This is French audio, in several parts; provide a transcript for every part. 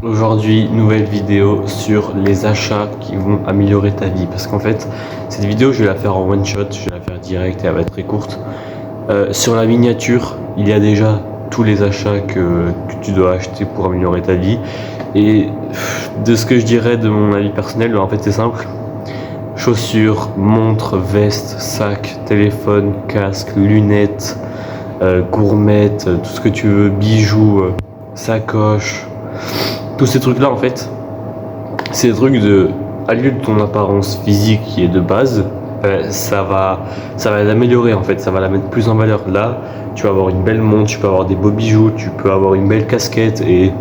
Aujourd'hui, nouvelle vidéo sur les achats qui vont améliorer ta vie. Parce qu'en fait, cette vidéo, je vais la faire en one shot, je vais la faire direct et elle va être très courte. Sur la miniature, il y a déjà tous les achats que tu dois acheter pour améliorer ta vie. Et de ce que je dirais de mon avis personnel, en fait, c'est simple. Chaussures, montres, vestes, sacs, téléphone, casque, lunettes, gourmettes, tout ce que tu veux, bijoux, sacoche. Tous ces trucs là en fait, c'est des trucs à lieu de ton apparence physique qui est de base, ça va l'améliorer en fait, ça va la mettre plus en valeur. Là, tu vas avoir une belle montre, tu peux avoir des beaux bijoux, tu peux avoir une belle casquette et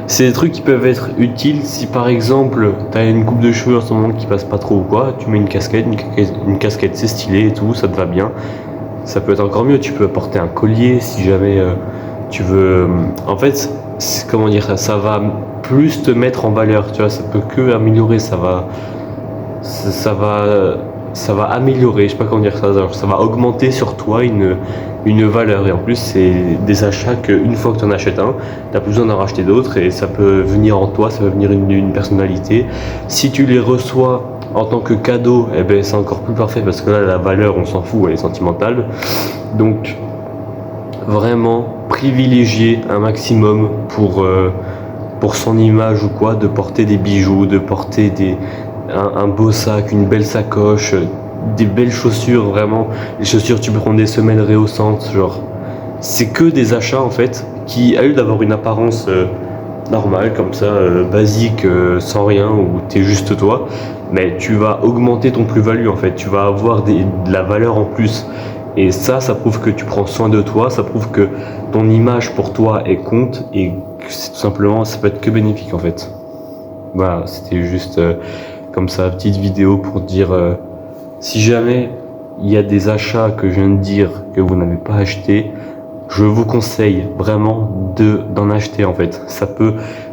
c'est des trucs qui peuvent être utiles si par exemple tu as une coupe de cheveux en ce moment qui passe pas trop ou quoi, tu mets une casquette c'est stylé et tout, ça te va bien. Ça peut être encore mieux, tu peux porter un collier si jamais tu veux. En fait, comment dire, ça va plus te mettre en valeur, tu vois, ça peut que améliorer, ça va améliorer, je sais pas comment dire ça, genre, ça va augmenter sur toi une valeur. Et en plus, c'est des achats qu'une fois que tu en achètes un, tu n'as plus besoin d'en racheter d'autres et ça peut venir en toi, ça peut venir une personnalité. Si tu les reçois en tant que cadeau, eh ben, c'est encore plus parfait parce que là, la valeur, on s'en fout, elle est sentimentale. Donc, vraiment privilégier un maximum pour son image ou quoi, de porter des bijoux, de porter un beau sac, une belle sacoche, des belles chaussures. Vraiment, les chaussures, tu peux prendre des semelles rehaussantes, genre c'est que des achats en fait qui, à lieu d'avoir une apparence normale comme ça, basique, sans rien, où t'es juste toi, mais tu vas augmenter ton plus-value en fait, tu vas avoir de la valeur en plus. Et ça prouve que tu prends soin de toi, ça prouve que ton image pour toi est compte et que c'est tout simplement, ça peut être que bénéfique en fait. Voilà, c'était juste comme ça, petite vidéo pour dire si jamais il y a des achats que je viens de dire que vous n'avez pas acheté, je vous conseille vraiment d'en acheter en fait.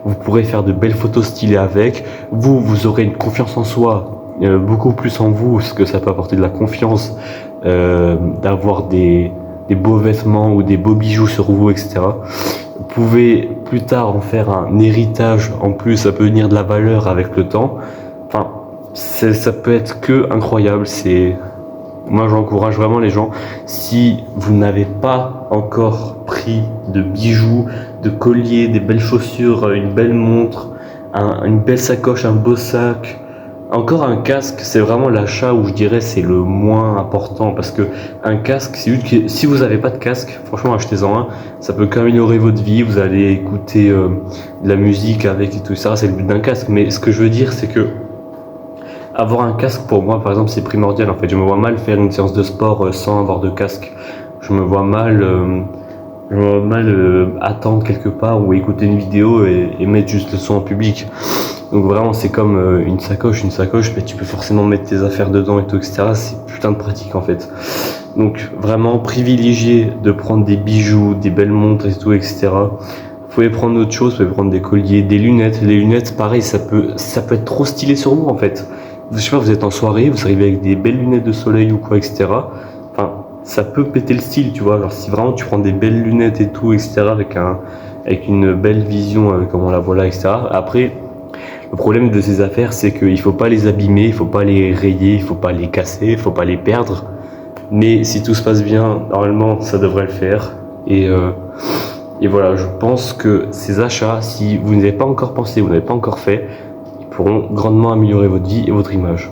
Vous pourrez faire de belles photos stylées avec, vous aurez une confiance en soi, beaucoup plus en vous, parce que ça peut apporter de la confiance, d'avoir des beaux vêtements ou des beaux bijoux sur vous, etc. Vous pouvez plus tard en faire un héritage en plus, ça peut venir de la valeur avec le temps. Enfin, ça peut être que incroyable. Moi j'encourage vraiment les gens, si vous n'avez pas encore pris de bijoux, de colliers, des belles chaussures, une belle montre, une belle sacoche, un beau sac, encore un casque, c'est vraiment l'achat où je dirais c'est le moins important, parce que un casque, si vous n'avez pas de casque, franchement achetez-en un, ça peut qu'améliorer votre vie, vous allez écouter de la musique avec et tout ça, c'est le but d'un casque. Mais ce que je veux dire, c'est que avoir un casque pour moi par exemple c'est primordial en fait. Je me vois mal faire une séance de sport sans avoir de casque, je me vois mal attendre quelque part ou écouter une vidéo et mettre juste le son en public. Donc vraiment c'est comme une sacoche, mais tu peux forcément mettre tes affaires dedans et tout, etc. C'est putain de pratique en fait. Donc vraiment privilégier de prendre des bijoux, des belles montres et tout, etc. Vous pouvez prendre autre chose, vous pouvez prendre des colliers, des lunettes. Les lunettes pareil, ça peut être trop stylé sur vous en fait. Je sais pas, vous êtes en soirée, vous arrivez avec des belles lunettes de soleil ou quoi, etc. Enfin, ça peut péter le style, tu vois. Alors si vraiment tu prends des belles lunettes et tout, etc. avec une belle vision, comme on la voit là, etc. Après, le problème de ces affaires, c'est qu'il faut pas les abîmer, il faut pas les rayer, il faut pas les casser, il faut pas les perdre. Mais si tout se passe bien, normalement, ça devrait le faire. Et voilà, je pense que ces achats, si vous n'avez pas encore pensé, vous n'avez pas encore fait, ils pourront grandement améliorer votre vie et votre image.